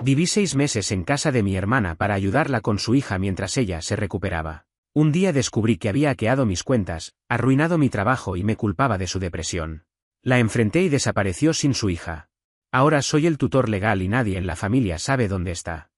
Viví 6 meses en casa de mi hermana para ayudarla con su hija mientras ella se recuperaba. Un día descubrí que había hackeado mis cuentas, arruinado mi trabajo y me culpaba de su depresión. La enfrenté y desapareció sin su hija. Ahora soy el tutor legal y nadie en la familia sabe dónde está.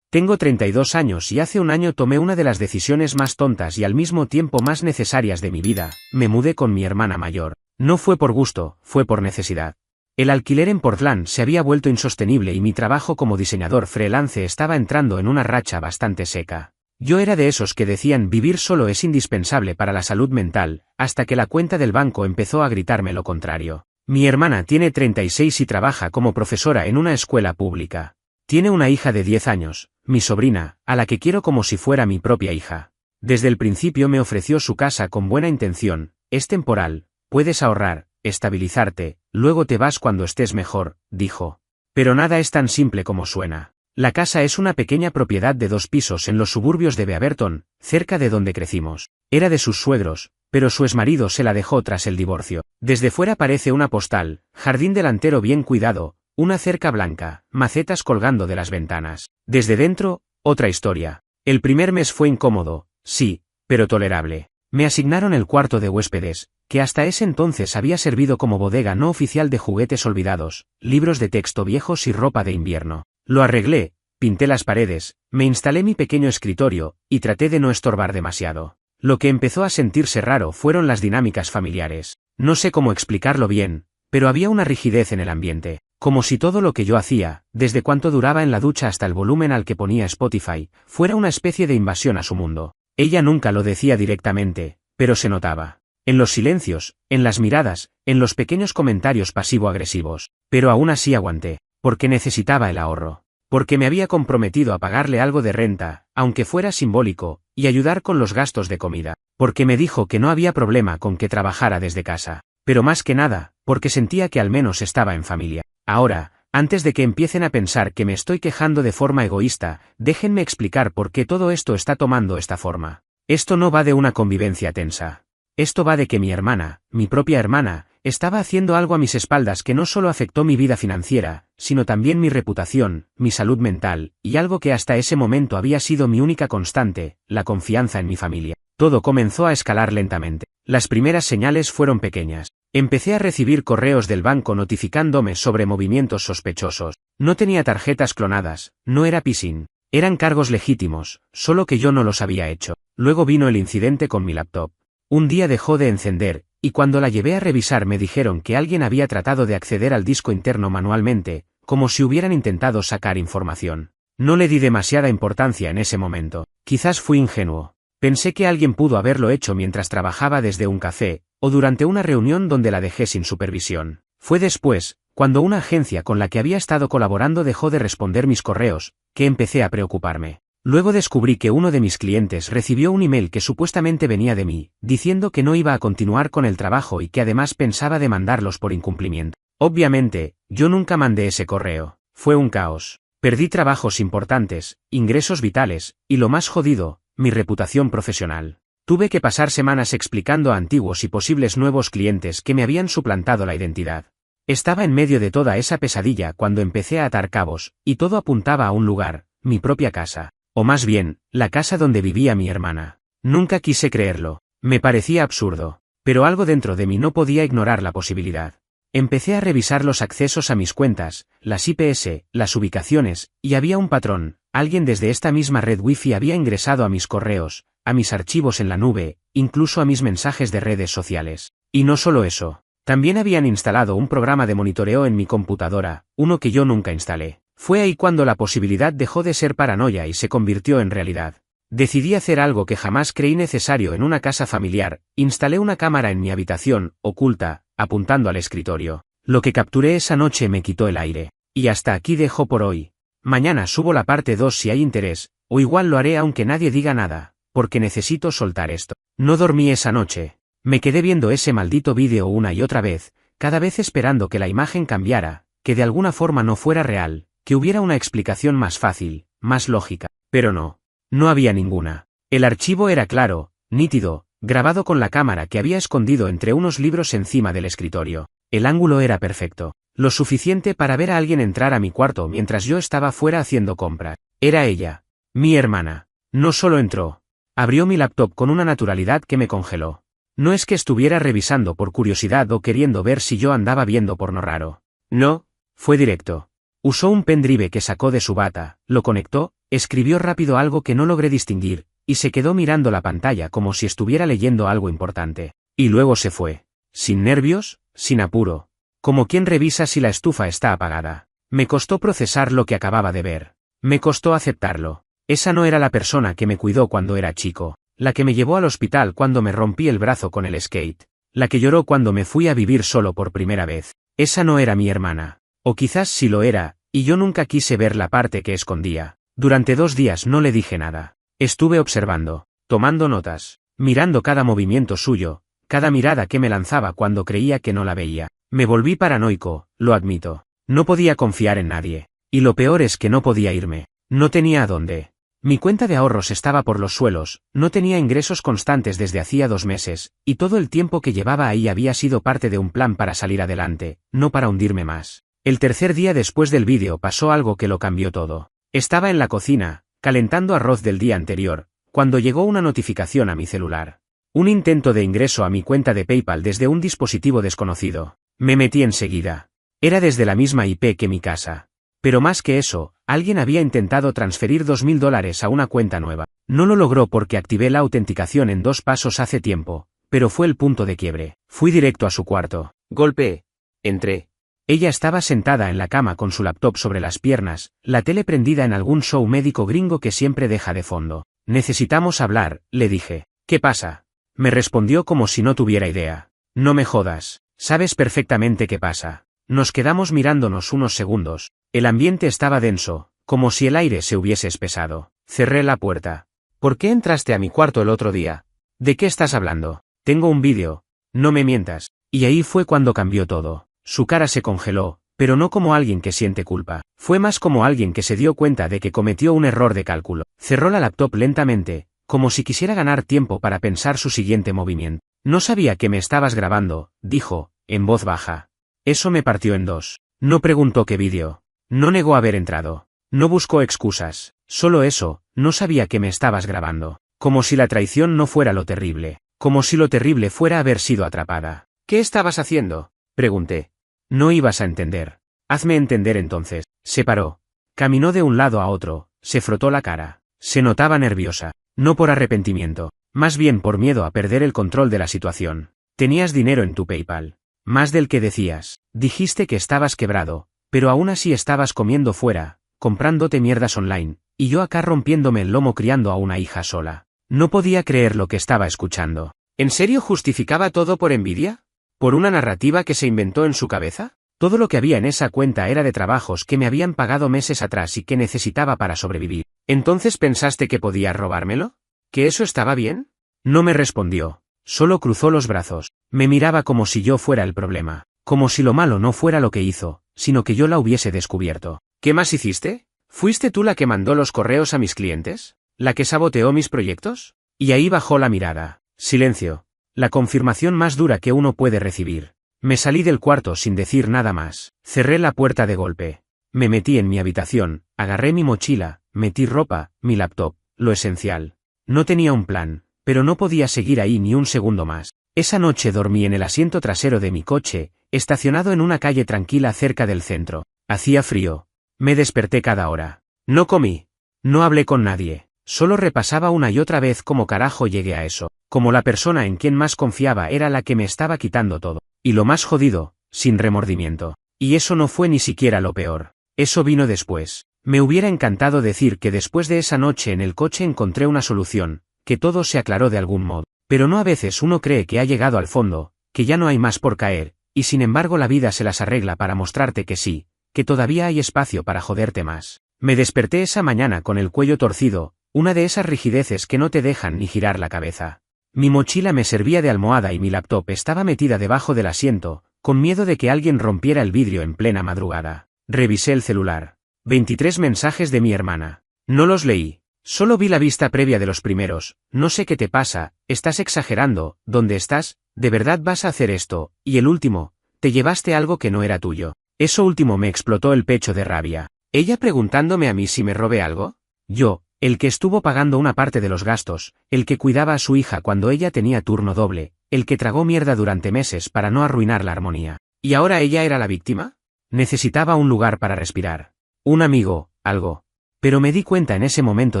Tengo 32 años y hace un año tomé una de las decisiones más tontas y al mismo tiempo más necesarias de mi vida, me mudé con mi hermana mayor. No fue por gusto, fue por necesidad. El alquiler en Portland se había vuelto insostenible y mi trabajo como diseñador freelance estaba entrando en una racha bastante seca. Yo era de esos que decían vivir solo es indispensable para la salud mental, hasta que la cuenta del banco empezó a gritarme lo contrario. Mi hermana tiene 36 y trabaja como profesora en una escuela pública. Tiene una hija de 10 años, mi sobrina, a la que quiero como si fuera mi propia hija. Desde el principio me ofreció su casa con buena intención, es temporal, puedes ahorrar, estabilizarte, luego te vas cuando estés mejor, dijo. Pero nada es tan simple como suena. La casa es una pequeña propiedad de 2 pisos en los suburbios de Beaverton, cerca de donde crecimos. Era de sus suegros, pero su exmarido se la dejó tras el divorcio. Desde fuera parece una postal, jardín delantero bien cuidado, una cerca blanca, macetas colgando de las ventanas. Desde dentro, otra historia. El primer mes fue incómodo, sí, pero tolerable. Me asignaron el cuarto de huéspedes, que hasta ese entonces había servido como bodega no oficial de juguetes olvidados, libros de texto viejos y ropa de invierno. Lo arreglé, pinté las paredes, me instalé mi pequeño escritorio, y traté de no estorbar demasiado. Lo que empezó a sentirse raro fueron las dinámicas familiares. No sé cómo explicarlo bien, pero había una rigidez en el ambiente, como si todo lo que yo hacía, desde cuánto duraba en la ducha hasta el volumen al que ponía Spotify, fuera una especie de invasión a su mundo. Ella nunca lo decía directamente, pero se notaba. En los silencios, en las miradas, en los pequeños comentarios pasivo-agresivos. Pero aún así aguanté, porque necesitaba el ahorro. Porque me había comprometido a pagarle algo de renta, aunque fuera simbólico, y ayudar con los gastos de comida. Porque me dijo que no había problema con que trabajara desde casa. Pero más que nada, porque sentía que al menos estaba en familia. Ahora, antes de que empiecen a pensar que me estoy quejando de forma egoísta, déjenme explicar por qué todo esto está tomando esta forma. Esto no va de una convivencia tensa. Esto va de que mi hermana, mi propia hermana, estaba haciendo algo a mis espaldas que no solo afectó mi vida financiera, sino también mi reputación, mi salud mental, y algo que hasta ese momento había sido mi única constante, la confianza en mi familia. Todo comenzó a escalar lentamente. Las primeras señales fueron pequeñas. Empecé a recibir correos del banco notificándome sobre movimientos sospechosos. No tenía tarjetas clonadas, no era phishing. Eran cargos legítimos, solo que yo no los había hecho. Luego vino el incidente con mi laptop. Un día dejó de encender, y cuando la llevé a revisar me dijeron que alguien había tratado de acceder al disco interno manualmente, como si hubieran intentado sacar información. No le di demasiada importancia en ese momento. Quizás fui ingenuo. Pensé que alguien pudo haberlo hecho mientras trabajaba desde un café, o durante una reunión donde la dejé sin supervisión. Fue después, cuando una agencia con la que había estado colaborando dejó de responder mis correos, que empecé a preocuparme. Luego descubrí que uno de mis clientes recibió un email que supuestamente venía de mí, diciendo que no iba a continuar con el trabajo y que además pensaba demandarlos por incumplimiento. Obviamente, yo nunca mandé ese correo. Fue un caos. Perdí trabajos importantes, ingresos vitales, y lo más jodido, mi reputación profesional. Tuve que pasar semanas explicando a antiguos y posibles nuevos clientes que me habían suplantado la identidad. Estaba en medio de toda esa pesadilla cuando empecé a atar cabos, y todo apuntaba a un lugar, mi propia casa. O más bien, la casa donde vivía mi hermana. Nunca quise creerlo. Me parecía absurdo. Pero algo dentro de mí no podía ignorar la posibilidad. Empecé a revisar los accesos a mis cuentas, las IPs, las ubicaciones, y había un patrón. Alguien desde esta misma red Wi-Fi había ingresado a mis correos, a mis archivos en la nube, incluso a mis mensajes de redes sociales. Y no solo eso. También habían instalado un programa de monitoreo en mi computadora, uno que yo nunca instalé. Fue ahí cuando la posibilidad dejó de ser paranoia y se convirtió en realidad. Decidí hacer algo que jamás creí necesario en una casa familiar, instalé una cámara en mi habitación, oculta, apuntando al escritorio. Lo que capturé esa noche me quitó el aire. Y hasta aquí dejo por hoy. Mañana subo la parte 2 si hay interés, o igual lo haré aunque nadie diga nada, porque necesito soltar esto. No dormí esa noche. Me quedé viendo ese maldito vídeo una y otra vez, cada vez esperando que la imagen cambiara, que de alguna forma no fuera real, que hubiera una explicación más fácil, más lógica, pero no. No había ninguna. El archivo era claro, nítido, grabado con la cámara que había escondido entre unos libros encima del escritorio. El ángulo era perfecto. Lo suficiente para ver a alguien entrar a mi cuarto mientras yo estaba fuera haciendo compras. Era ella. Mi hermana. No solo entró. Abrió mi laptop con una naturalidad que me congeló. No es que estuviera revisando por curiosidad o queriendo ver si yo andaba viendo porno raro. No, fue directo. Usó un pendrive que sacó de su bata, lo conectó, escribió rápido algo que no logré distinguir, y se quedó mirando la pantalla como si estuviera leyendo algo importante. Y luego se fue. Sin nervios, sin apuro. Como quien revisa si la estufa está apagada. Me costó procesar lo que acababa de ver. Me costó aceptarlo. Esa no era la persona que me cuidó cuando era chico, la que me llevó al hospital cuando me rompí el brazo con el skate, la que lloró cuando me fui a vivir solo por primera vez. Esa no era mi hermana. O quizás sí lo era, y yo nunca quise ver la parte que escondía. Durante 2 días no le dije nada. Estuve observando, tomando notas, mirando cada movimiento suyo, cada mirada que me lanzaba cuando creía que no la veía. Me volví paranoico, lo admito. No podía confiar en nadie. Y lo peor es que no podía irme. No tenía a dónde. Mi cuenta de ahorros estaba por los suelos, no tenía ingresos constantes desde hacía 2 meses, y todo el tiempo que llevaba ahí había sido parte de un plan para salir adelante, no para hundirme más. El tercer día después del vídeo pasó algo que lo cambió todo. Estaba en la cocina, calentando arroz del día anterior, cuando llegó una notificación a mi celular. Un intento de ingreso a mi cuenta de PayPal desde un dispositivo desconocido. Me metí enseguida. Era desde la misma IP que mi casa. Pero más que eso, alguien había intentado transferir $2000 a una cuenta nueva. No lo logró porque activé la autenticación en 2 pasos hace tiempo, pero fue el punto de quiebre. Fui directo a su cuarto. Golpeé. Entré. Ella estaba sentada en la cama con su laptop sobre las piernas, la tele prendida en algún show médico gringo que siempre deja de fondo. Necesitamos hablar, le dije. ¿Qué pasa? Me respondió como si no tuviera idea. No me jodas. Sabes perfectamente qué pasa. Nos quedamos mirándonos unos segundos. El ambiente estaba denso, como si el aire se hubiese espesado. Cerré la puerta. ¿Por qué entraste a mi cuarto el otro día? ¿De qué estás hablando? Tengo un vídeo. No me mientas. Y ahí fue cuando cambió todo. Su cara se congeló, pero no como alguien que siente culpa. Fue más como alguien que se dio cuenta de que cometió un error de cálculo. Cerró la laptop lentamente, como si quisiera ganar tiempo para pensar su siguiente movimiento. No sabía que me estabas grabando, dijo, en voz baja. Eso me partió en 2. No preguntó qué vídeo. No negó haber entrado. No buscó excusas. Solo eso, no sabía que me estabas grabando. Como si la traición no fuera lo terrible. Como si lo terrible fuera haber sido atrapada. ¿Qué estabas haciendo? Pregunté. No ibas a entender. Hazme entender entonces. Se paró. Caminó de un lado a otro, se frotó la cara. Se notaba nerviosa. No por arrepentimiento. Más bien por miedo a perder el control de la situación. Tenías dinero en tu PayPal. Más del que decías. Dijiste que estabas quebrado, pero aún así estabas comiendo fuera, comprándote mierdas online, y yo acá rompiéndome el lomo criando a una hija sola. No podía creer lo que estaba escuchando. ¿En serio justificaba todo por envidia? ¿Por una narrativa que se inventó en su cabeza? Todo lo que había en esa cuenta era de trabajos que me habían pagado meses atrás y que necesitaba para sobrevivir. ¿Entonces pensaste que podías robármelo? ¿Que eso estaba bien? No me respondió. Solo cruzó los brazos. Me miraba como si yo fuera el problema. Como si lo malo no fuera lo que hizo, sino que yo la hubiese descubierto. ¿Qué más hiciste? ¿Fuiste tú la que mandó los correos a mis clientes? ¿La que saboteó mis proyectos? Y ahí bajó la mirada. Silencio. La confirmación más dura que uno puede recibir. Me salí del cuarto sin decir nada más. Cerré la puerta de golpe. Me metí en mi habitación, agarré mi mochila, metí ropa, mi laptop, lo esencial. No tenía un plan, pero no podía seguir ahí ni un segundo más. Esa noche dormí en el asiento trasero de mi coche, estacionado en una calle tranquila cerca del centro. Hacía frío. Me desperté cada hora. No comí. No hablé con nadie. Solo repasaba una y otra vez cómo carajo llegué a eso. Como la persona en quien más confiaba era la que me estaba quitando todo. Y lo más jodido, sin remordimiento. Y eso no fue ni siquiera lo peor. Eso vino después. Me hubiera encantado decir que después de esa noche en el coche encontré una solución, que todo se aclaró de algún modo. Pero no, a veces uno cree que ha llegado al fondo, que ya no hay más por caer, y sin embargo la vida se las arregla para mostrarte que sí, que todavía hay espacio para joderte más. Me desperté esa mañana con el cuello torcido, una de esas rigideces que no te dejan ni girar la cabeza. Mi mochila me servía de almohada y mi laptop estaba metida debajo del asiento, con miedo de que alguien rompiera el vidrio en plena madrugada. Revisé el celular. 23 mensajes de mi hermana. No los leí. Solo vi la vista previa de los primeros. No sé qué te pasa, estás exagerando, ¿dónde estás? ¿De verdad vas a hacer esto? Y el último, te llevaste algo que no era tuyo. Eso último me explotó el pecho de rabia. ¿Ella preguntándome a mí si me robé algo? Yo, el que estuvo pagando una parte de los gastos, el que cuidaba a su hija cuando ella tenía turno doble, el que tragó mierda durante meses para no arruinar la armonía. ¿Y ahora ella era la víctima? Necesitaba un lugar para respirar. Un amigo, algo. Pero me di cuenta en ese momento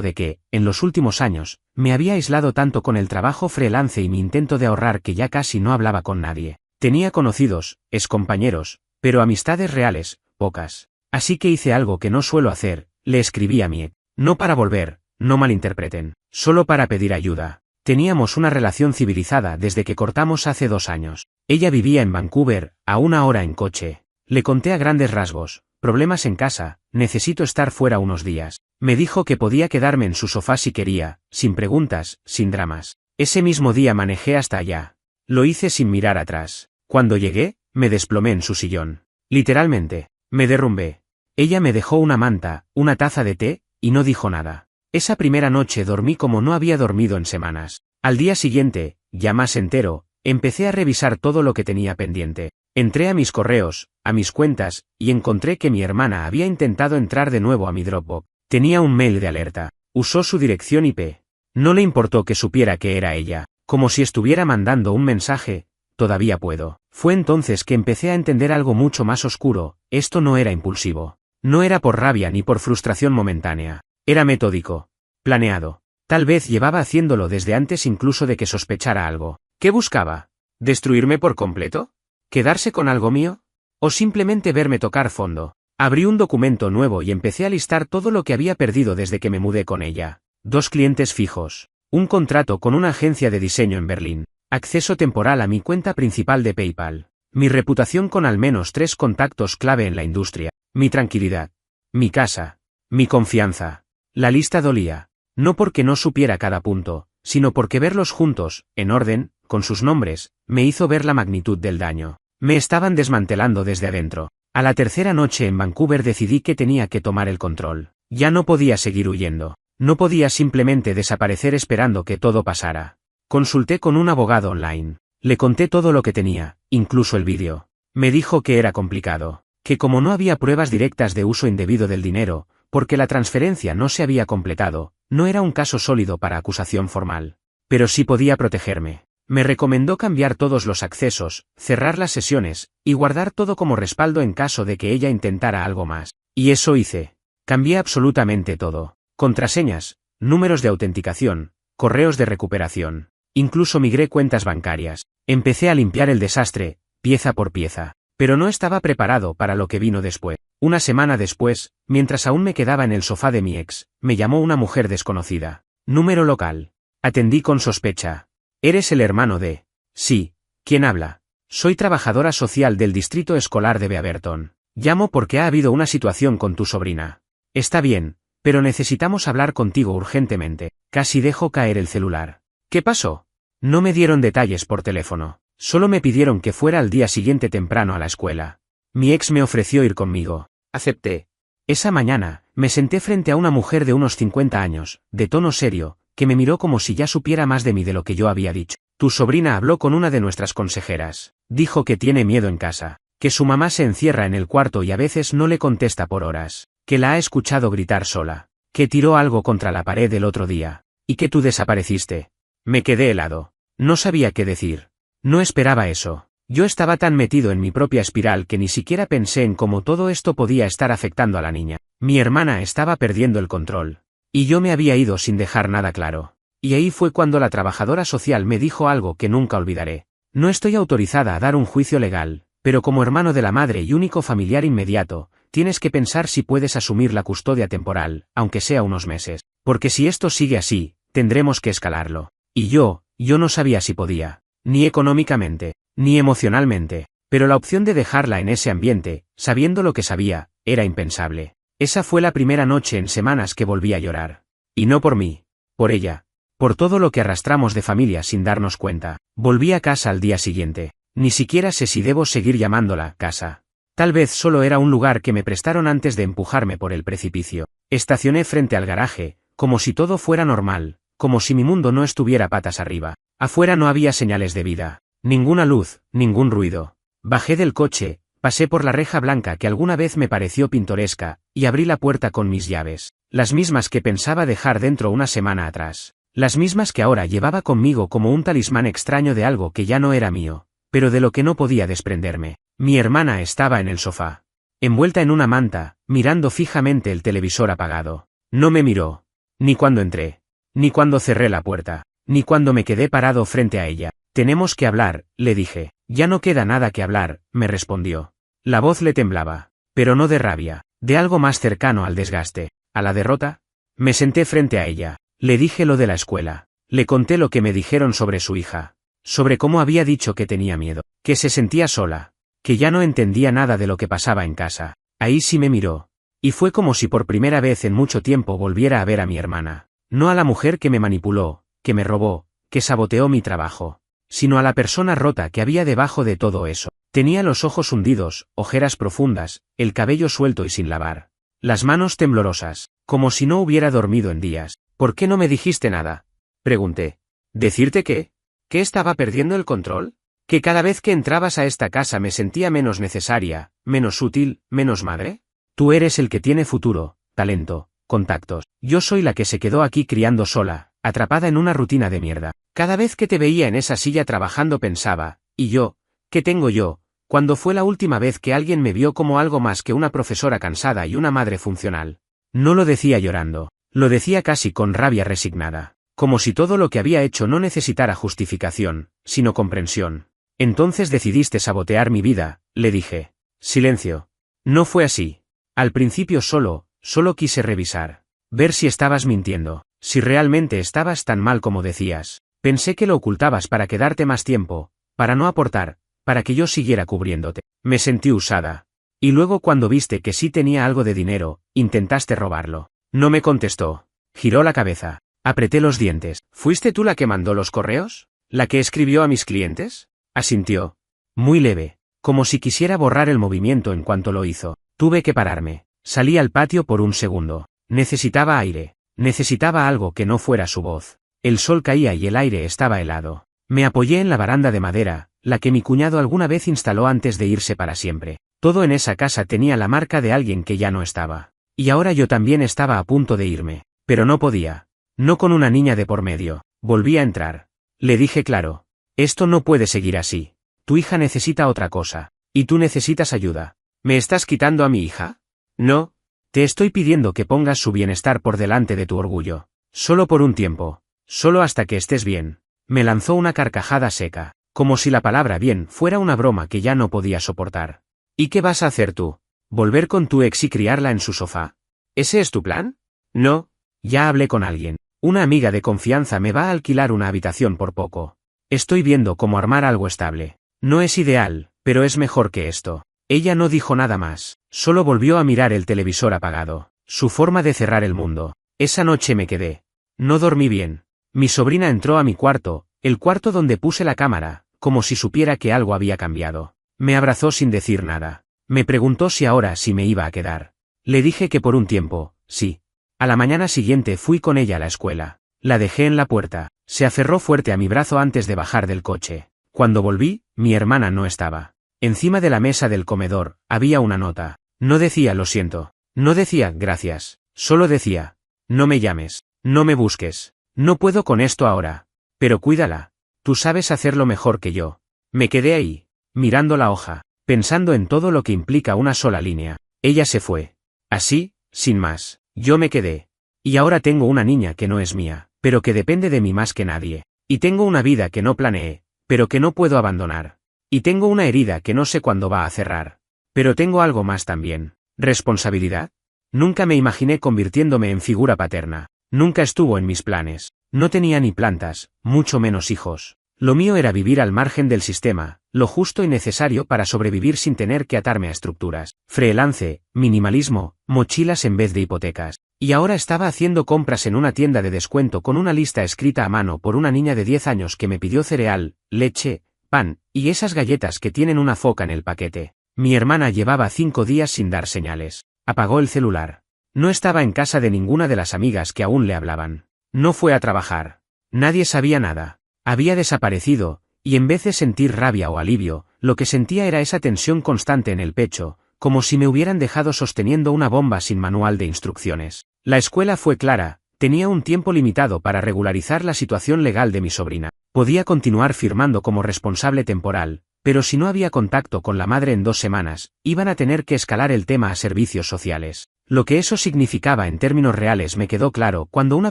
de que, en los últimos años, me había aislado tanto con el trabajo freelance y mi intento de ahorrar que ya casi no hablaba con nadie. Tenía conocidos, excompañeros, pero amistades reales, pocas. Así que hice algo que no suelo hacer, le escribí a mi ex. No para volver, no malinterpreten, solo para pedir ayuda. Teníamos una relación civilizada desde que cortamos hace 2 años. Ella vivía en Vancouver, a 1 hora en coche. Le conté a grandes rasgos, problemas en casa, necesito estar fuera unos días. Me dijo que podía quedarme en su sofá si quería, sin preguntas, sin dramas. Ese mismo día manejé hasta allá. Lo hice sin mirar atrás. Cuando llegué, me desplomé en su sillón. Literalmente, me derrumbé. Ella me dejó una manta, una taza de té, y no dijo nada. Esa primera noche dormí como no había dormido en semanas. Al día siguiente, ya más entero, empecé a revisar todo lo que tenía pendiente. Entré a mis correos, a mis cuentas, y encontré que mi hermana había intentado entrar de nuevo a mi Dropbox. Tenía un mail de alerta. Usó su dirección IP. No le importó que supiera que era ella, como si estuviera mandando un mensaje. Todavía puedo. Fue entonces que empecé a entender algo mucho más oscuro. Esto no era impulsivo. No era por rabia ni por frustración momentánea. Era metódico. Planeado. Tal vez llevaba haciéndolo desde antes incluso de que sospechara algo. ¿Qué buscaba? ¿Destruirme por completo? ¿Quedarse con algo mío? ¿O simplemente verme tocar fondo? Abrí un documento nuevo y empecé a listar todo lo que había perdido desde que me mudé con ella. 2 clientes fijos. Un contrato con una agencia de diseño en Berlín. Acceso temporal a mi cuenta principal de PayPal. Mi reputación con al menos 3 contactos clave en la industria. Mi tranquilidad. Mi casa. Mi confianza. La lista dolía. No porque no supiera cada punto, sino porque verlos juntos, en orden, con sus nombres, me hizo ver la magnitud del daño. Me estaban desmantelando desde adentro. A la tercera noche en Vancouver decidí que tenía que tomar el control. Ya no podía seguir huyendo. No podía simplemente desaparecer esperando que todo pasara. Consulté con un abogado online. Le conté todo lo que tenía, incluso el vídeo. Me dijo que era complicado, que como no había pruebas directas de uso indebido del dinero, porque la transferencia no se había completado, no era un caso sólido para acusación formal. Pero sí podía protegerme. Me recomendó cambiar todos los accesos, cerrar las sesiones, y guardar todo como respaldo en caso de que ella intentara algo más. Y eso hice. Cambié absolutamente todo. Contraseñas, números de autenticación, correos de recuperación. Incluso migré cuentas bancarias. Empecé a limpiar el desastre, pieza por pieza. Pero no estaba preparado para lo que vino después. Una semana después, mientras aún me quedaba en el sofá de mi ex, me llamó una mujer desconocida. Número local. Atendí con sospecha. ¿Eres el hermano de...? Sí. ¿Quién habla? Soy trabajadora social del distrito escolar de Beaverton. Llamo porque ha habido una situación con tu sobrina. Está bien, pero necesitamos hablar contigo urgentemente. Casi dejo caer el celular. ¿Qué pasó? No me dieron detalles por teléfono. Solo me pidieron que fuera al día siguiente temprano a la escuela. Mi ex me ofreció ir conmigo. Acepté. Esa mañana, me senté frente a una mujer de unos 50 años, de tono serio, que me miró como si ya supiera más de mí de lo que yo había dicho. Tu sobrina habló con una de nuestras consejeras. Dijo que tiene miedo en casa, que su mamá se encierra en el cuarto y a veces no le contesta por horas, que la ha escuchado gritar sola, que tiró algo contra la pared el otro día, y que tú desapareciste. Me quedé helado. No sabía qué decir. No esperaba eso. Yo estaba tan metido en mi propia espiral que ni siquiera pensé en cómo todo esto podía estar afectando a la niña. Mi hermana estaba perdiendo el control. Y yo me había ido sin dejar nada claro. Y ahí fue cuando la trabajadora social me dijo algo que nunca olvidaré. No estoy autorizada a dar un juicio legal, pero como hermano de la madre y único familiar inmediato, tienes que pensar si puedes asumir la custodia temporal, aunque sea unos meses. Porque si esto sigue así, tendremos que escalarlo. Y yo no sabía si podía. Ni económicamente, ni emocionalmente, pero la opción de dejarla en ese ambiente, sabiendo lo que sabía, era impensable. Esa fue la primera noche en semanas que volví a llorar. Y no por mí, por ella, por todo lo que arrastramos de familia sin darnos cuenta. Volví a casa al día siguiente. Ni siquiera sé si debo seguir llamándola casa. Tal vez solo era un lugar que me prestaron antes de empujarme por el precipicio. Estacioné frente al garaje, como si todo fuera normal, como si mi mundo no estuviera patas arriba. Afuera no había señales de vida, ninguna luz, ningún ruido. Bajé del coche, Pasé por la reja blanca que alguna vez me pareció pintoresca, y abrí la puerta con mis llaves, las mismas que pensaba dejar dentro una semana atrás, las mismas que ahora llevaba conmigo como un talismán extraño de algo que ya no era mío, pero de lo que no podía desprenderme. Mi hermana estaba en el sofá, envuelta en una manta, mirando fijamente el televisor apagado. No me miró, ni cuando entré, ni cuando cerré la puerta, ni cuando me quedé parado frente a ella. Tenemos que hablar, le dije. Ya no queda nada que hablar, me respondió. La voz le temblaba, pero no de rabia, de algo más cercano al desgaste, a la derrota. Me senté frente a ella, le dije lo de la escuela, le conté lo que me dijeron sobre su hija, sobre cómo había dicho que tenía miedo, que se sentía sola, que ya no entendía nada de lo que pasaba en casa. Ahí sí me miró, y fue como si por primera vez en mucho tiempo volviera a ver a mi hermana, no a la mujer que me manipuló, que me robó, que saboteó mi trabajo, sino a la persona rota que había debajo de todo eso. Tenía los ojos hundidos, ojeras profundas, el cabello suelto y sin lavar, las manos temblorosas, como si no hubiera dormido en días. ¿Por qué no me dijiste nada?, pregunté. ¿Decirte qué? ¿Que estaba perdiendo el control? ¿Que cada vez que entrabas a esta casa me sentía menos necesaria, menos útil, menos madre? Tú eres el que tiene futuro, talento, contactos. Yo soy la que se quedó aquí criando sola, atrapada en una rutina de mierda. Cada vez que te veía en esa silla trabajando pensaba, ¿y yo? ¿Qué tengo yo? ¿Cuándo fue la última vez que alguien me vio como algo más que una profesora cansada y una madre funcional? No lo decía llorando, lo decía casi con rabia resignada, como si todo lo que había hecho no necesitara justificación, sino comprensión. Entonces decidiste sabotear mi vida, le dije. Silencio. No fue así. Al principio solo quise revisar, ver si estabas mintiendo, si realmente estabas tan mal como decías. Pensé que lo ocultabas para quedarte más tiempo, para no aportar, para que yo siguiera cubriéndote. Me sentí usada. Y luego cuando viste que sí tenía algo de dinero, intentaste robarlo. No me contestó. Giró la cabeza. Apreté los dientes. ¿Fuiste tú la que mandó los correos? ¿La que escribió a mis clientes? Asintió. Muy leve, como si quisiera borrar el movimiento en cuanto lo hizo. Tuve que pararme. Salí al patio por un segundo. Necesitaba aire. Necesitaba algo que no fuera su voz. El sol caía y el aire estaba helado. Me apoyé en la baranda de madera, la que mi cuñado alguna vez instaló antes de irse para siempre. Todo en esa casa tenía la marca de alguien que ya no estaba. Y ahora yo también estaba a punto de irme. Pero no podía. No con una niña de por medio. Volví a entrar. Le dije claro. Esto no puede seguir así. Tu hija necesita otra cosa. Y tú necesitas ayuda. ¿Me estás quitando a mi hija? No. Te estoy pidiendo que pongas su bienestar por delante de tu orgullo. Solo por un tiempo. Solo hasta que estés bien. Me lanzó una carcajada seca, como si la palabra bien fuera una broma que ya no podía soportar. ¿Y qué vas a hacer tú? ¿Volver con tu ex y criarla en su sofá? ¿Ese es tu plan? No. Ya hablé con alguien. Una amiga de confianza me va a alquilar una habitación por poco. Estoy viendo cómo armar algo estable. No es ideal, pero es mejor que esto. Ella no dijo nada más, solo volvió a mirar el televisor apagado. Su forma de cerrar el mundo. Esa noche me quedé. No dormí bien. Mi sobrina entró a mi cuarto, el cuarto donde puse la cámara, como si supiera que algo había cambiado. Me abrazó sin decir nada. Me preguntó si ahora sí me iba a quedar. Le dije que por un tiempo, sí. A la mañana siguiente fui con ella a la escuela. La dejé en la puerta. Se aferró fuerte a mi brazo antes de bajar del coche. Cuando volví, mi hermana no estaba. Encima de la mesa del comedor, había una nota. No decía lo siento. No decía gracias. Solo decía, no me llames. No me busques. No puedo con esto ahora. Pero cuídala. Tú sabes hacerlo mejor que yo. Me quedé ahí, mirando la hoja, pensando en todo lo que implica una sola línea. Ella se fue. Así, sin más. Yo me quedé. Y ahora tengo una niña que no es mía, pero que depende de mí más que nadie. Y tengo una vida que no planeé, pero que no puedo abandonar. Y tengo una herida que no sé cuándo va a cerrar. Pero tengo algo más también. ¿Responsabilidad? Nunca me imaginé convirtiéndome en figura paterna. Nunca estuvo en mis planes. No tenía ni plantas, mucho menos hijos. Lo mío era vivir al margen del sistema, lo justo y necesario para sobrevivir sin tener que atarme a estructuras. Freelance, minimalismo, mochilas en vez de hipotecas. Y ahora estaba haciendo compras en una tienda de descuento con una lista escrita a mano por una niña de 10 años que me pidió cereal, leche, pan, y esas galletas que tienen una foca en el paquete. Mi hermana llevaba 5 días sin dar señales. Apagó el celular. No estaba en casa de ninguna de las amigas que aún le hablaban. No fue a trabajar. Nadie sabía nada. Había desaparecido, y en vez de sentir rabia o alivio, lo que sentía era esa tensión constante en el pecho, como si me hubieran dejado sosteniendo una bomba sin manual de instrucciones. La escuela fue clara, tenía un tiempo limitado para regularizar la situación legal de mi sobrina. Podía continuar firmando como responsable temporal, pero si no había contacto con la madre en 2 semanas, iban a tener que escalar el tema a servicios sociales. Lo que eso significaba en términos reales me quedó claro cuando una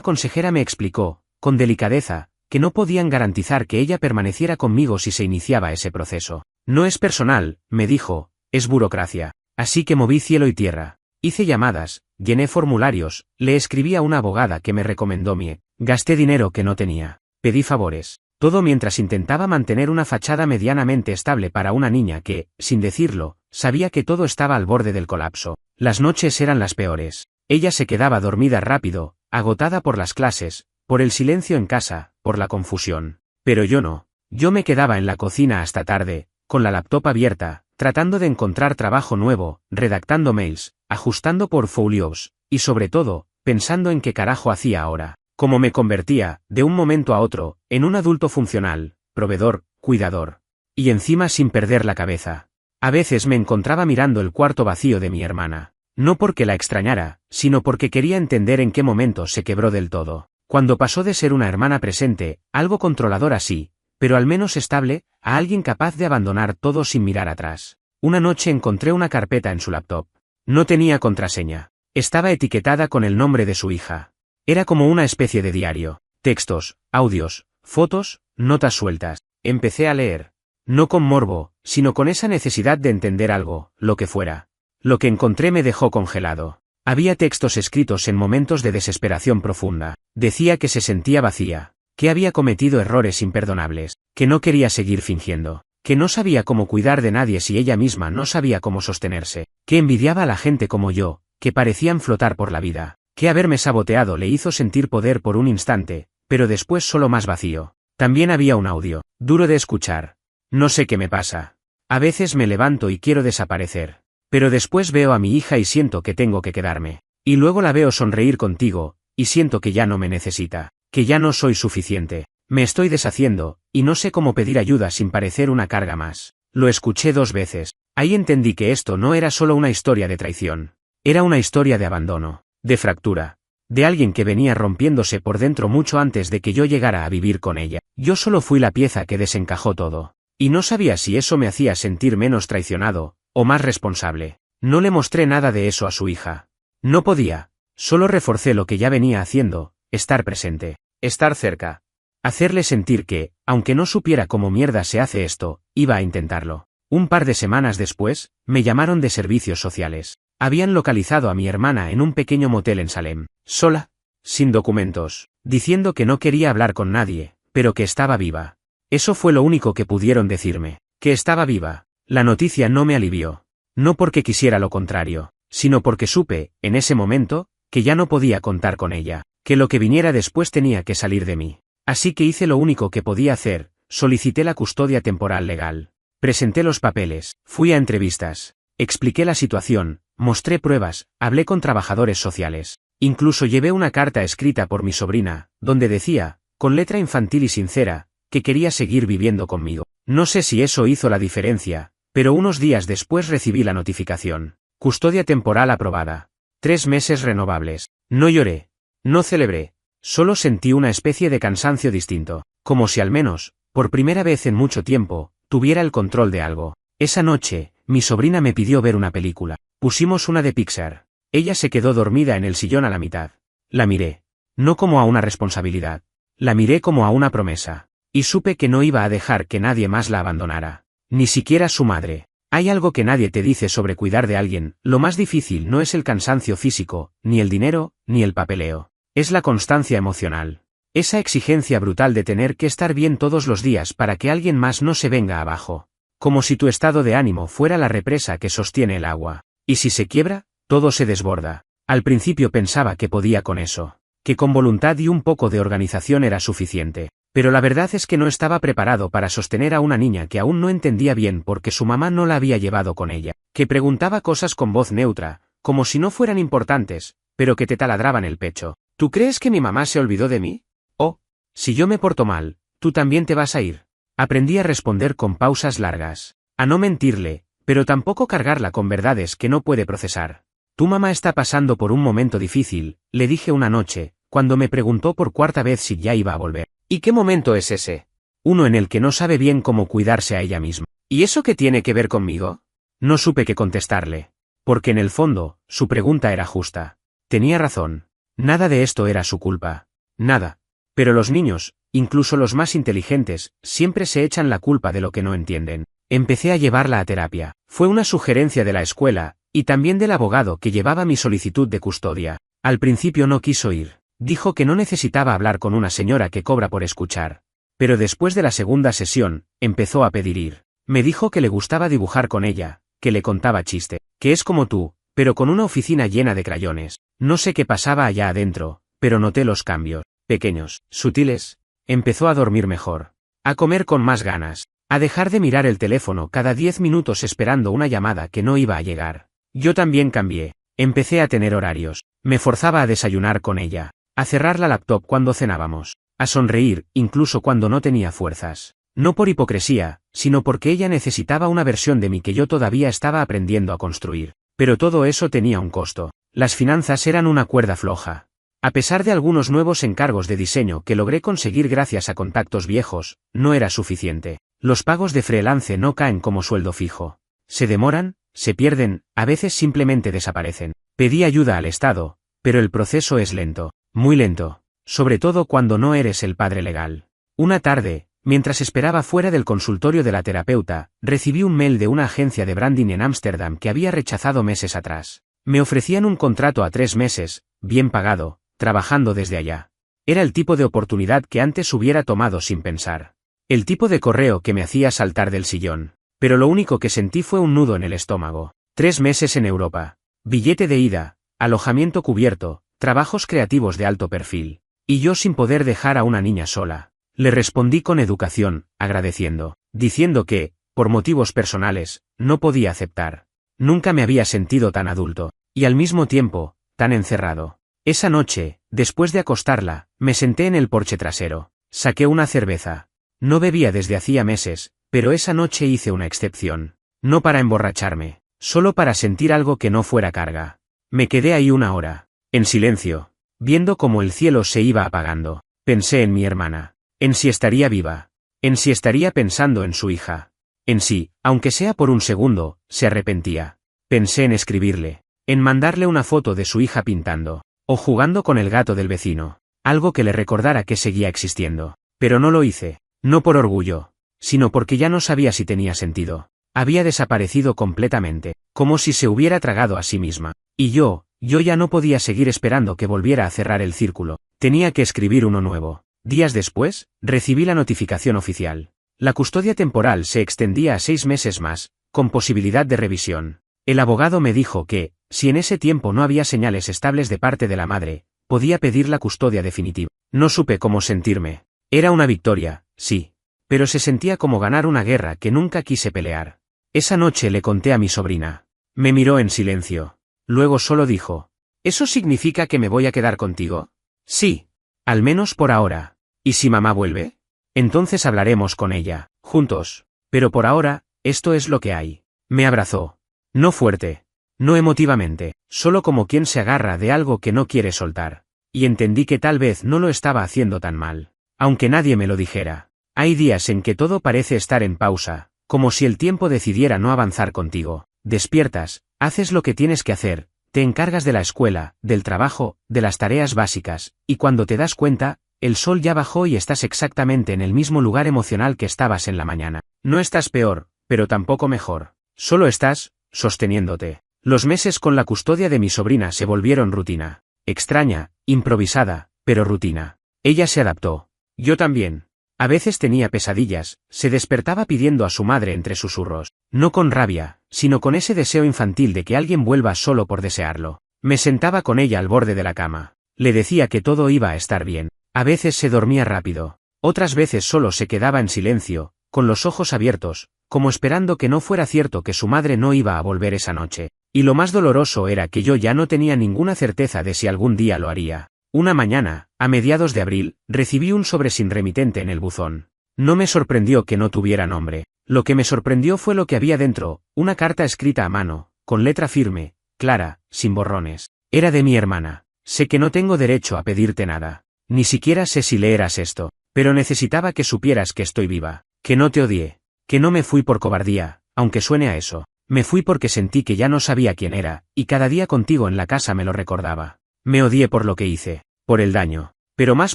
consejera me explicó, con delicadeza, que no podían garantizar que ella permaneciera conmigo si se iniciaba ese proceso. No es personal, me dijo, es burocracia. Así que moví cielo y tierra. Hice llamadas, llené formularios, le escribí a una abogada que me recomendó gasté dinero que no tenía, pedí favores. Todo mientras intentaba mantener una fachada medianamente estable para una niña que, sin decirlo, sabía que todo estaba al borde del colapso. Las noches eran las peores. Ella se quedaba dormida rápido, agotada por las clases, por el silencio en casa, por la confusión. Pero yo no. Yo me quedaba en la cocina hasta tarde, con la laptop abierta, tratando de encontrar trabajo nuevo, redactando mails, ajustando portfolios, y sobre todo, pensando en qué carajo hacía ahora. Cómo me convertía, de un momento a otro, en un adulto funcional, proveedor, cuidador. Y encima sin perder la cabeza. A veces me encontraba mirando el cuarto vacío de mi hermana. No porque la extrañara, sino porque quería entender en qué momento se quebró del todo. Cuando pasó de ser una hermana presente, algo controladora sí, pero al menos estable, a alguien capaz de abandonar todo sin mirar atrás. Una noche encontré una carpeta en su laptop. No tenía contraseña. Estaba etiquetada con el nombre de su hija. Era como una especie de diario. Textos, audios, fotos, notas sueltas. Empecé a leer. No con morbo, sino con esa necesidad de entender algo, lo que fuera. Lo que encontré me dejó congelado. Había textos escritos en momentos de desesperación profunda. Decía que se sentía vacía, que había cometido errores imperdonables, que no quería seguir fingiendo, que no sabía cómo cuidar de nadie si ella misma no sabía cómo sostenerse, que envidiaba a la gente como yo, que parecían flotar por la vida, que haberme saboteado le hizo sentir poder por un instante, pero después solo más vacío. También había un audio, duro de escuchar. No sé qué me pasa. A veces me levanto y quiero desaparecer. Pero después veo a mi hija y siento que tengo que quedarme. Y luego la veo sonreír contigo, y siento que ya no me necesita, que ya no soy suficiente. Me estoy deshaciendo, y no sé cómo pedir ayuda sin parecer una carga más. Lo escuché 2 veces. Ahí entendí que esto no era solo una historia de traición. Era una historia de abandono, de fractura. De alguien que venía rompiéndose por dentro mucho antes de que yo llegara a vivir con ella. Yo solo fui la pieza que desencajó todo. Y no sabía si eso me hacía sentir menos traicionado, o más responsable. No le mostré nada de eso a su hija. No podía. Solo reforcé lo que ya venía haciendo, estar presente, estar cerca. Hacerle sentir que, aunque no supiera cómo mierda se hace esto, iba a intentarlo. Un par de semanas después, me llamaron de servicios sociales. Habían localizado a mi hermana en un pequeño motel en Salem, sola, sin documentos, diciendo que no quería hablar con nadie, pero que estaba viva. Eso fue lo único que pudieron decirme, que estaba viva. La noticia no me alivió. No porque quisiera lo contrario, sino porque supe, en ese momento, que ya no podía contar con ella, que lo que viniera después tenía que salir de mí. Así que hice lo único que podía hacer, solicité la custodia temporal legal. Presenté los papeles, fui a entrevistas, expliqué la situación, mostré pruebas, hablé con trabajadores sociales. Incluso llevé una carta escrita por mi sobrina, donde decía, con letra infantil y sincera, que quería seguir viviendo conmigo. No sé si eso hizo la diferencia, pero unos días después recibí la notificación. Custodia temporal aprobada. 3 meses renovables. No lloré. No celebré. Solo sentí una especie de cansancio distinto, como si al menos, por primera vez en mucho tiempo, tuviera el control de algo. Esa noche, mi sobrina me pidió ver una película. Pusimos una de Pixar. Ella se quedó dormida en el sillón a la mitad. La miré. No como a una responsabilidad. La miré como a una promesa. Y supe que no iba a dejar que nadie más la abandonara. Ni siquiera su madre. Hay algo que nadie te dice sobre cuidar de alguien. Lo más difícil no es el cansancio físico, ni el dinero, ni el papeleo. Es la constancia emocional. Esa exigencia brutal de tener que estar bien todos los días para que alguien más no se venga abajo. Como si tu estado de ánimo fuera la represa que sostiene el agua. Y si se quiebra, todo se desborda. Al principio pensaba que podía con eso. Que con voluntad y un poco de organización era suficiente. Pero la verdad es que no estaba preparado para sostener a una niña que aún no entendía bien porque su mamá no la había llevado con ella. Que preguntaba cosas con voz neutra, como si no fueran importantes, pero que te taladraban el pecho. ¿Tú crees que mi mamá se olvidó de mí? Oh, si yo me porto mal, tú también te vas a ir. Aprendí a responder con pausas largas. a no mentirle, pero tampoco cargarla con verdades que no puede procesar. Tu mamá está pasando por un momento difícil, le dije una noche, cuando me preguntó por cuarta vez si ya iba a volver. ¿Y qué momento es ese? Uno en el que no sabe bien cómo cuidarse a ella misma. ¿Y eso qué tiene que ver conmigo? No supe qué contestarle. Porque en el fondo, su pregunta era justa. Tenía razón. Nada de esto era su culpa. Nada. Pero los niños, incluso los más inteligentes, siempre se echan la culpa de lo que no entienden. Empecé a llevarla a terapia. Fue una sugerencia de la escuela, y también del abogado que llevaba mi solicitud de custodia. Al principio no quiso ir. Dijo que no necesitaba hablar con una señora que cobra por escuchar. Pero después de la segunda sesión, empezó a pedir ir. Me dijo que le gustaba dibujar con ella, que le contaba chiste, que es como tú, pero con una oficina llena de crayones. No sé qué pasaba allá adentro, pero noté los cambios, pequeños, sutiles. Empezó a dormir mejor, a comer con más ganas, a dejar de mirar el teléfono cada 10 minutos esperando una llamada que no iba a llegar. Yo también cambié, empecé a tener horarios, me forzaba a desayunar con ella, a cerrar la laptop cuando cenábamos, a sonreír, incluso cuando no tenía fuerzas. No por hipocresía, sino porque ella necesitaba una versión de mí que yo todavía estaba aprendiendo a construir. Pero todo eso tenía un costo. Las finanzas eran una cuerda floja. A pesar de algunos nuevos encargos de diseño que logré conseguir gracias a contactos viejos, no era suficiente. Los pagos de freelance no caen como sueldo fijo. Se demoran, se pierden, a veces simplemente desaparecen. Pedí ayuda al Estado, pero el proceso es lento, muy lento, sobre todo cuando no eres el padre legal. Una tarde, mientras esperaba fuera del consultorio de la terapeuta, recibí un mail de una agencia de branding en Ámsterdam que había rechazado meses atrás. Me ofrecían un contrato a 3 meses, bien pagado, trabajando desde allá. Era el tipo de oportunidad que antes hubiera tomado sin pensar. El tipo de correo que me hacía saltar del sillón. Pero lo único que sentí fue un nudo en el estómago. 3 meses en Europa. Billete de ida, alojamiento cubierto, trabajos creativos de alto perfil. Y yo sin poder dejar a una niña sola. Le respondí con educación, agradeciendo, diciendo que, por motivos personales, no podía aceptar. Nunca me había sentido tan adulto, y al mismo tiempo, tan encerrado. Esa noche, después de acostarla, me senté en el porche trasero. Saqué una cerveza. No bebía desde hacía meses, pero esa noche hice una excepción. No para emborracharme, solo para sentir algo que no fuera carga. Me quedé ahí 1 hora, en silencio, viendo cómo el cielo se iba apagando. Pensé en mi hermana. En si estaría viva. En si estaría pensando en su hija. En si, aunque sea por un segundo, se arrepentía. Pensé en escribirle. En mandarle una foto de su hija pintando. O jugando con el gato del vecino. Algo que le recordara que seguía existiendo. Pero no lo hice. No por orgullo. Sino porque ya no sabía si tenía sentido. Había desaparecido completamente. Como si se hubiera tragado a sí misma. Y yo ya no podía seguir esperando que volviera a cerrar el círculo. Tenía que escribir uno nuevo. Días después, recibí la notificación oficial. La custodia temporal se extendía a 6 meses más, con posibilidad de revisión. El abogado me dijo que, si en ese tiempo no había señales estables de parte de la madre, podía pedir la custodia definitiva. No supe cómo sentirme. Era una victoria, sí. Pero se sentía como ganar una guerra que nunca quise pelear. Esa noche le conté a mi sobrina. Me miró en silencio. Luego solo dijo, ¿eso significa que me voy a quedar contigo? Sí. Al menos por ahora. ¿Y si mamá vuelve? Entonces hablaremos con ella, juntos. Pero por ahora, esto es lo que hay. Me abrazó. No fuerte. No emotivamente, solo como quien se agarra de algo que no quiere soltar. Y entendí que tal vez no lo estaba haciendo tan mal. Aunque nadie me lo dijera. Hay días en que todo parece estar en pausa, como si el tiempo decidiera no avanzar contigo. Despiertas, haces lo que tienes que hacer, te encargas de la escuela, del trabajo, de las tareas básicas, y cuando te das cuenta, el sol ya bajó y estás exactamente en el mismo lugar emocional que estabas en la mañana. No estás peor, pero tampoco mejor. Solo estás, sosteniéndote. Los meses con la custodia de mi sobrina se volvieron rutina. Extraña, improvisada, pero rutina. Ella se adaptó. Yo también. A veces tenía pesadillas, se despertaba pidiendo a su madre entre susurros. No con rabia, sino con ese deseo infantil de que alguien vuelva solo por desearlo. Me sentaba con ella al borde de la cama. Le decía que todo iba a estar bien. A veces se dormía rápido, otras veces solo se quedaba en silencio, con los ojos abiertos, como esperando que no fuera cierto que su madre no iba a volver esa noche. Y lo más doloroso era que yo ya no tenía ninguna certeza de si algún día lo haría. Una mañana, a mediados de abril, recibí un sobre sin remitente en el buzón. No me sorprendió que no tuviera nombre. Lo que me sorprendió fue lo que había dentro, una carta escrita a mano, con letra firme, clara, sin borrones. Era de mi hermana. Sé que no tengo derecho a pedirte nada. Ni siquiera sé si leerás esto, pero necesitaba que supieras que estoy viva, que no te odié, que no me fui por cobardía, aunque suene a eso. Me fui porque sentí que ya no sabía quién era, y cada día contigo en la casa me lo recordaba. Me odié por lo que hice, por el daño, pero más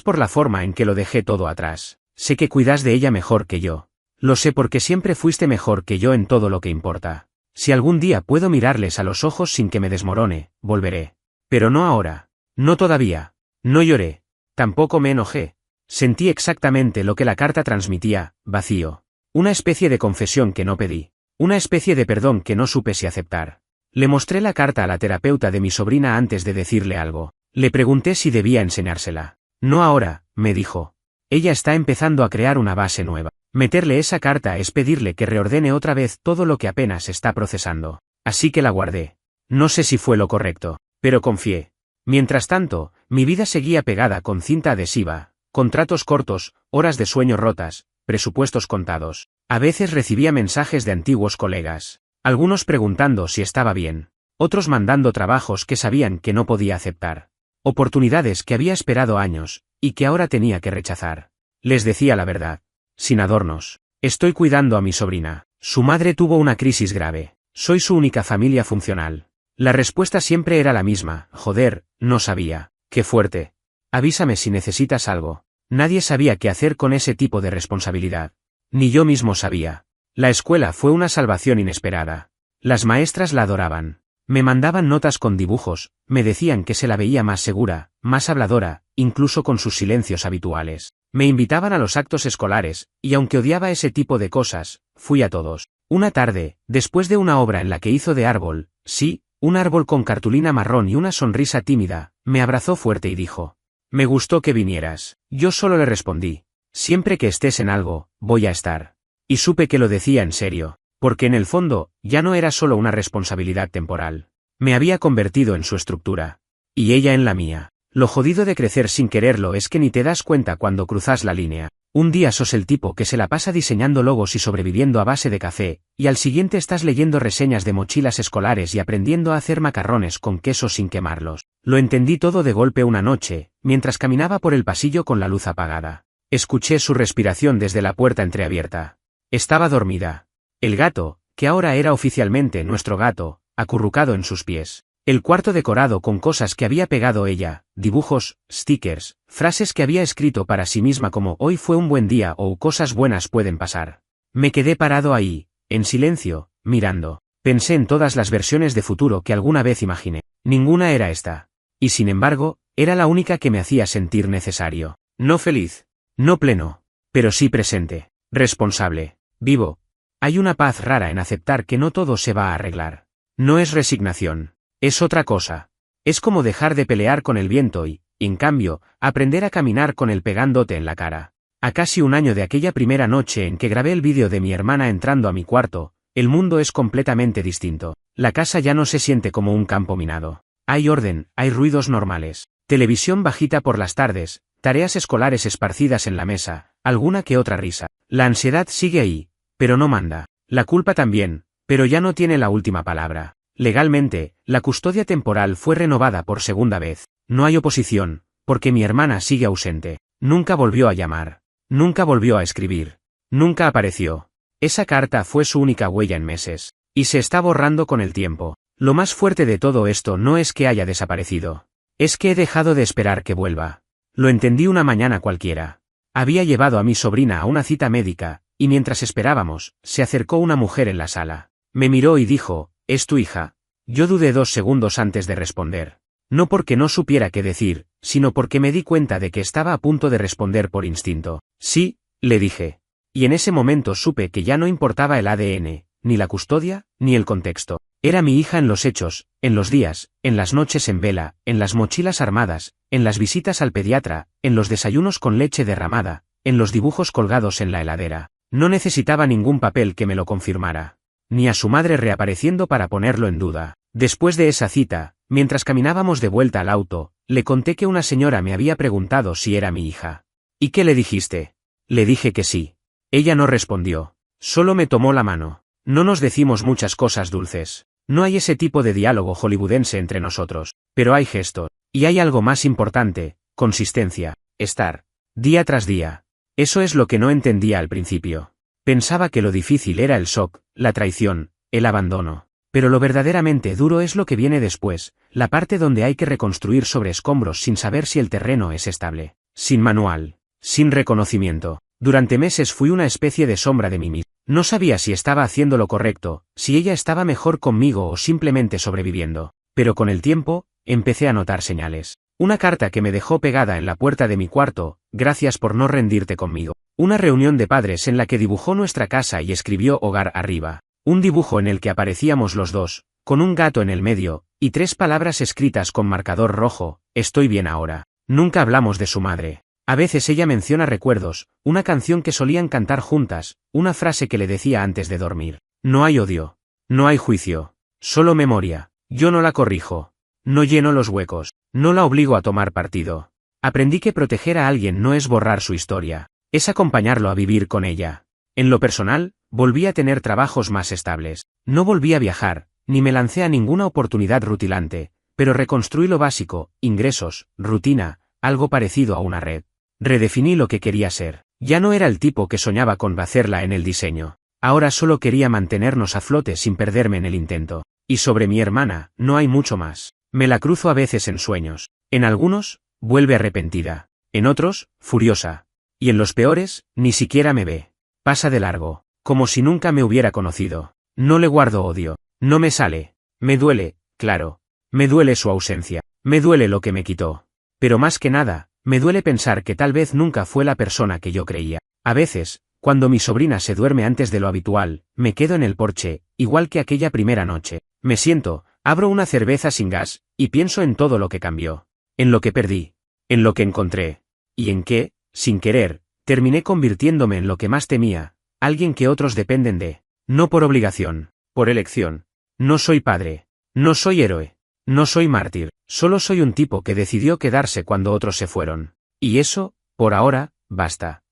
por la forma en que lo dejé todo atrás. Sé que cuidas de ella mejor que yo. Lo sé porque siempre fuiste mejor que yo en todo lo que importa. Si algún día puedo mirarles a los ojos sin que me desmorone, volveré. Pero no ahora. No todavía. No lloré. Tampoco me enojé. Sentí exactamente lo que la carta transmitía, vacío. Una especie de confesión que no pedí. Una especie de perdón que no supe si aceptar. Le mostré la carta a la terapeuta de mi sobrina antes de decirle algo. Le pregunté si debía enseñársela. No ahora, me dijo. Ella está empezando a crear una base nueva. Meterle esa carta es pedirle que reordene otra vez todo lo que apenas está procesando. Así que la guardé. No sé si fue lo correcto, pero confié. Mientras tanto, mi vida seguía pegada con cinta adhesiva, contratos cortos, horas de sueño rotas, presupuestos contados. A veces recibía mensajes de antiguos colegas, algunos preguntando si estaba bien, otros mandando trabajos que sabían que no podía aceptar. Oportunidades que había esperado años, y que ahora tenía que rechazar. Les decía la verdad. Sin adornos. Estoy cuidando a mi sobrina. Su madre tuvo una crisis grave. Soy su única familia funcional. La respuesta siempre era la misma. Joder, no sabía. Qué fuerte. Avísame si necesitas algo. Nadie sabía qué hacer con ese tipo de responsabilidad. Ni yo mismo sabía. La escuela fue una salvación inesperada. Las maestras la adoraban. Me mandaban notas con dibujos, me decían que se la veía más segura, más habladora, incluso con sus silencios habituales. Me invitaban a los actos escolares, y aunque odiaba ese tipo de cosas, fui a todos. Una tarde, después de una obra en la que hizo de árbol, sí, un árbol con cartulina marrón y una sonrisa tímida, me abrazó fuerte y dijo: me gustó que vinieras. Yo solo le respondí: siempre que estés en algo, voy a estar. Y supe que lo decía en serio. Porque en el fondo, ya no era solo una responsabilidad temporal. Me había convertido en su estructura. Y ella en la mía. Lo jodido de crecer sin quererlo es que ni te das cuenta cuando cruzas la línea. Un día sos el tipo que se la pasa diseñando logos y sobreviviendo a base de café, y al siguiente estás leyendo reseñas de mochilas escolares y aprendiendo a hacer macarrones con queso sin quemarlos. Lo entendí todo de golpe una noche, mientras caminaba por el pasillo con la luz apagada. Escuché su respiración desde la puerta entreabierta. Estaba dormida. El gato, que ahora era oficialmente nuestro gato, acurrucado en sus pies. El cuarto decorado con cosas que había pegado ella, dibujos, stickers, frases que había escrito para sí misma como hoy fue un buen día o cosas buenas pueden pasar. Me quedé parado ahí, en silencio, mirando. Pensé en todas las versiones de futuro que alguna vez imaginé. Ninguna era esta. Y sin embargo, era la única que me hacía sentir necesario. No feliz. No pleno. Pero sí presente. Responsable. Vivo. Hay una paz rara en aceptar que no todo se va a arreglar. No es resignación. Es otra cosa. Es como dejar de pelear con el viento y, en cambio, aprender a caminar con él pegándote en la cara. A casi un año de aquella primera noche en que grabé el vídeo de mi hermana entrando a mi cuarto, el mundo es completamente distinto. La casa ya no se siente como un campo minado. Hay orden, hay ruidos normales. Televisión bajita por las tardes, tareas escolares esparcidas en la mesa, alguna que otra risa. La ansiedad sigue ahí. Pero no manda. La culpa también, pero ya no tiene la última palabra. Legalmente, la custodia temporal fue renovada por segunda vez. No hay oposición, porque mi hermana sigue ausente. Nunca volvió a llamar. Nunca volvió a escribir. Nunca apareció. Esa carta fue su única huella en meses. Y se está borrando con el tiempo. Lo más fuerte de todo esto no es que haya desaparecido. Es que he dejado de esperar que vuelva. Lo entendí una mañana cualquiera. Había llevado a mi sobrina a una cita médica, y mientras esperábamos, se acercó una mujer en la sala. Me miró y dijo: ¿es tu hija? Yo dudé 2 segundos antes de responder. No porque no supiera qué decir, sino porque me di cuenta de que estaba a punto de responder por instinto. Sí, le dije. Y en ese momento supe que ya no importaba el ADN, ni la custodia, ni el contexto. Era mi hija en los hechos, en los días, en las noches en vela, en las mochilas armadas, en las visitas al pediatra, en los desayunos con leche derramada, en los dibujos colgados en la heladera. No necesitaba ningún papel que me lo confirmara. Ni a su madre reapareciendo para ponerlo en duda. Después de esa cita, mientras caminábamos de vuelta al auto, le conté que una señora me había preguntado si era mi hija. ¿Y qué le dijiste? Le dije que sí. Ella no respondió. Solo me tomó la mano. No nos decimos muchas cosas dulces. No hay ese tipo de diálogo hollywoodense entre nosotros, pero hay gestos. Y hay algo más importante, consistencia, estar. Día tras día. Eso es lo que no entendía al principio. Pensaba que lo difícil era el shock, la traición, el abandono. Pero lo verdaderamente duro es lo que viene después, la parte donde hay que reconstruir sobre escombros sin saber si el terreno es estable, sin manual, sin reconocimiento. Durante meses fui una especie de sombra de mí mismo. No sabía si estaba haciendo lo correcto, si ella estaba mejor conmigo o simplemente sobreviviendo. Pero con el tiempo, empecé a notar señales. Una carta que me dejó pegada en la puerta de mi cuarto, gracias por no rendirte conmigo. Una reunión de padres en la que dibujó nuestra casa y escribió hogar arriba. Un dibujo en el que aparecíamos los dos, con un gato en el medio, y 3 palabras escritas con marcador rojo: estoy bien ahora. Nunca hablamos de su madre. A veces ella menciona recuerdos, una canción que solían cantar juntas, una frase que le decía antes de dormir. No hay odio. No hay juicio. Solo memoria. Yo no la corrijo. No lleno los huecos. No la obligo a tomar partido. Aprendí que proteger a alguien no es borrar su historia, es acompañarlo a vivir con ella. En lo personal, volví a tener trabajos más estables. No volví a viajar, ni me lancé a ninguna oportunidad rutilante, pero reconstruí lo básico: ingresos, rutina, algo parecido a una red. Redefiní lo que quería ser. Ya no era el tipo que soñaba con hacerla en el diseño. Ahora solo quería mantenernos a flote sin perderme en el intento. Y sobre mi hermana, no hay mucho más. Me la cruzo a veces en sueños. En algunos, vuelve arrepentida. En otros, furiosa. Y en los peores, ni siquiera me ve. Pasa de largo, como si nunca me hubiera conocido. No le guardo odio. No me sale. Me duele, claro. Me duele su ausencia. Me duele lo que me quitó. Pero más que nada, me duele pensar que tal vez nunca fue la persona que yo creía. A veces, cuando mi sobrina se duerme antes de lo habitual, me quedo en el porche, igual que aquella primera noche. Me siento, abro una cerveza sin gas, y pienso en todo lo que cambió. En lo que perdí. En lo que encontré. Y en que, sin querer, terminé convirtiéndome en lo que más temía, alguien que otros dependen de. No por obligación, por elección. No soy padre. No soy héroe. No soy mártir. Solo soy un tipo que decidió quedarse cuando otros se fueron. Y eso, por ahora, basta.